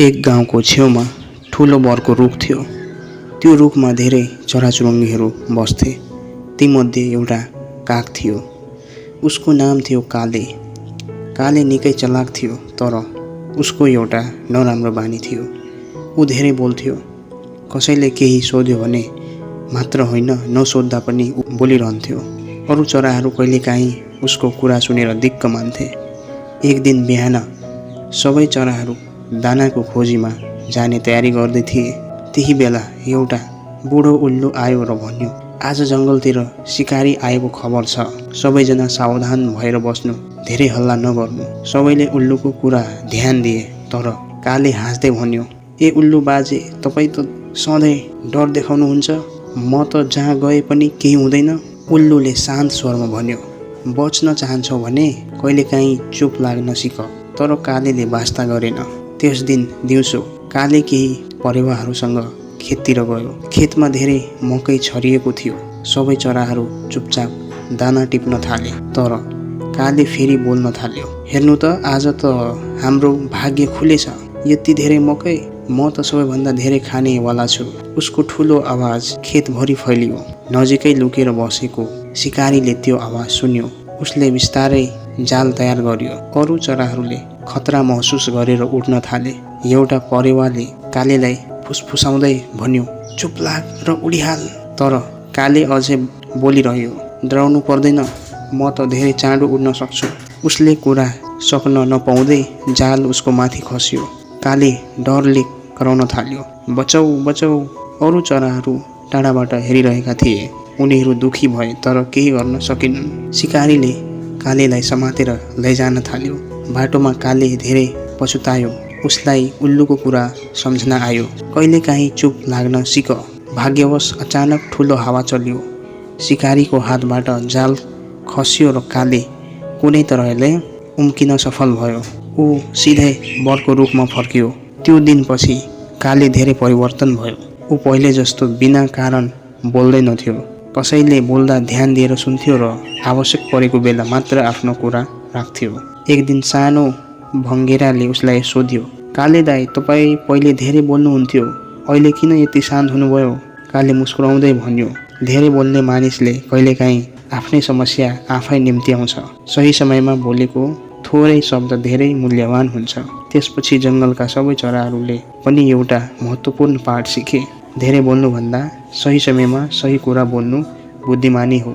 एक गाउँको छेउमा ठुलो बरको रुख थियो। त्यो रुखमा धेरै चराचुरुङ्गीहरू बस्थे। तीमध्ये एउटा काग थियो। उसको नाम थियो काले। काले निकै चलाक थियो, तर उसको एउटा नराम्रो बानी थियो। ऊ धेरै बोल्थ्यो। कसैले केही सोध्यो भने मात्र होइन, नसोध्दा पनि ऊ बोलिरहन्थ्यो। अरू चराहरू कहिलेकाहीँ उसको कुरा सुनेर दिक्क मान्थे। एक दिन बिहान सबै चराहरू दानाको खोजीमा जाने तयारी गर्दै थिए। त्यही बेला एउटा बुढो उल्लु आयो र भन्यो, आज जङ्गलतिर शिकारी आएको खबर छ। सबैजना सावधान भएर बस्नु, धेरै हल्ला नगर्नु। सबैले उल्लुको कुरा ध्यान दिए, तर काले हाँस्दै भन्यो, ए उल्लु बाजे, तपाईँ त सधैँ डर देखाउनुहुन्छ। म त जहाँ गए पनि केही हुँदैन। उल्लुले शान्त स्वरमा भन्यो, बच्न चाहन्छौ भने कहिलेकाहीँ चुप लाग्न सिक। तर कालेले वास्ता गरेन। त्यस दिन दिउँसो काले केही परेवाहरूसँग खेततिर गयो। खेतमा धेरै मकै छरिएको थियो। सबै चराहरू चुपचाप दाना टिप्न थाले, तर काले फेरि बोल्न थाल्यो, हेर्नु त, आज त हाम्रो भाग्य खुलेछ। यति धेरै मकै, म त सबैभन्दा धेरै खानेवाला छु। उसको ठुलो आवाज खेतभरि फैलियो। नजिकै लुकेर बसेको शिकारीले त्यो आवाज सुन्यो। उसले बिस्तारै जाल तयार गर्यो। अरू चराहरूले खतरा महसुस गरेर उड्न थाले। एउटा परेवाले कालेलाई फुसफुसाउँदै भन्यो, चुप लाग र उडिहाल। तर काले अझै बोलिरह्यो, डराउनु पर्दैन, म त धेरै चाँडो उड्न सक्छु। उसले कुरा सक्न नपाउँदै जाल उसको माथि खस्यो। काले डरले कराउन थाल्यो, बचाऊ बचाऊ। अरू चराहरू टाढाबाट हेरिरहेका थिए। उनीहरू दुखी भए, तर केही गर्न सकेनन्। शिकारीले कालेलाई समातेर लैजान थाल्यो। बाटोमा काले धेरै पछुतायो। उसलाई उल्लुको कुरा सम्झना आयो। कहिलेकाहीँ चुप लाग्न सिक। भाग्यवश अचानक ठुलो हावा चल्यो। शिकारीको हातबाट जाल खस्यो र काले कुनै तरहले उम्किन सफल भयो। ऊ सिधै बरको रुखमा फर्कियो। त्यो दिनपछि काले धेरै परिवर्तन भयो। ऊ पहिले जस्तो बिना कारण बोल्दैनथ्यो। कसैले बोल्दा ध्यान दिएर सुन्थ्यो र आवश्यक परेको बेला मात्र आफ्नो कुरा राख्थ्यो। एक दिन सानो भङ्गेराले उसलाई सोध्यो, काले दाइ, तपाईँ पहिले धेरै बोल्नुहुन्थ्यो, अहिले किन यति शान्त हुनुभयो? काले मुस्कुराउँदै भन्यो, धेरै बोल्ने मानिसले कहिलेकाहीँ आफ्नै समस्या आफै निम्त्याउँछ। सही समयमा बोलेको थोरै शब्द धेरै मूल्यवान हुन्छ। त्यसपछि जङ्गलका सबै चराहरूले पनि एउटा महत्त्वपूर्ण पाठ सिके। धेरै बोल्नुभन्दा सही समयमा सही कुरा बोल्नु बुद्धिमानी हो।